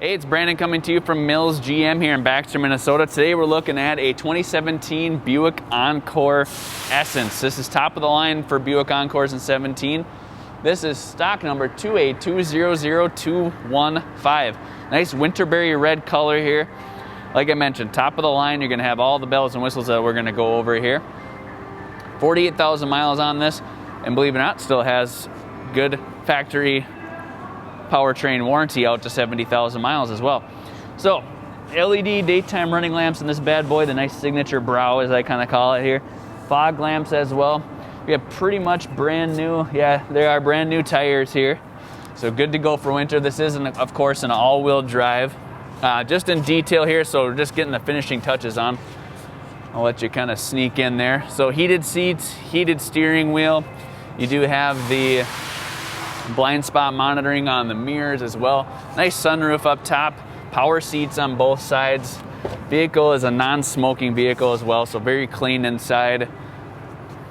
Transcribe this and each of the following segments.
Hey, it's Brandon coming to you from Mills GM here in Baxter, Minnesota. Today we're looking at a 2017 Buick Encore Essence. This is top of the line for Buick Encores in 17. This is stock number 2A200215. Nice Winterberry red color here. Like I mentioned, top of the line, you're gonna have all the bells and whistles that we're gonna go over here. 48,000 miles on this, and believe it or not, still has good factory powertrain warranty out to 70,000 miles as well. So, LED daytime running lamps in this bad boy, the nice signature brow as I kind of call it here. Fog lamps as well. We have pretty much brand new, yeah, there are brand new tires here. So good to go for winter. This is, of course, an all-wheel drive. Just in detail here, so we're just getting the finishing touches on. I'll let you kind of sneak in there. So heated seats, heated steering wheel. You do have the blind spot monitoring on the mirrors as well. Nice sunroof up top, power seats on both sides. Vehicle is a non-smoking vehicle as well, so very clean inside.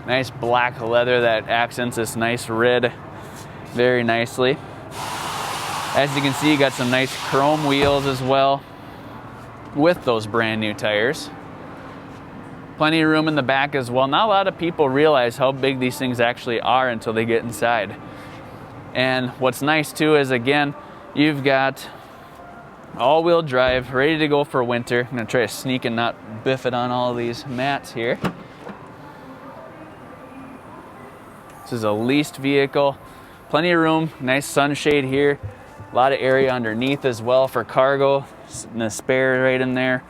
Nice black leather that accents this nice red very nicely. As you can see, you got some nice chrome wheels as well with those brand new tires. Plenty of room in the back as well. Not a lot of people realize how big these things actually are until they get inside. And what's nice too is, again, you've got all-wheel drive, ready to go for winter. I'm gonna try to sneak and not biff it on all these mats here. This is a leased vehicle. Plenty of room, nice sunshade here. A lot of area underneath as well for cargo. And a spare right in there.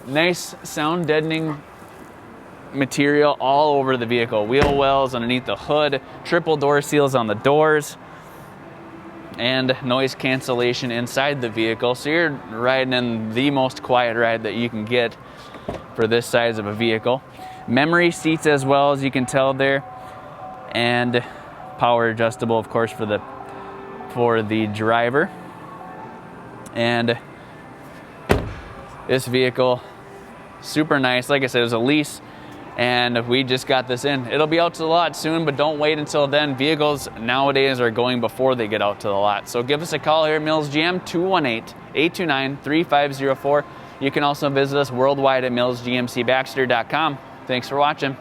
Nice sound deadening material all over the vehicle. Wheel wells underneath the hood, triple door seals on the doors, and noise cancellation inside the vehicle. So you're riding in the most quiet ride that you can get for this size of a vehicle. Memory seats as well, as you can tell there, and power adjustable, of course, for the driver. And this vehicle, super nice. Like I said, it was a lease, and we just got this in. It'll be out to the lot soon, but don't wait until then. Vehicles nowadays are going before they get out to the lot. So give us a call here at Mills GM, 218-829-3504. You can also visit us worldwide at millsgmcbaxter.com. Thanks for watching.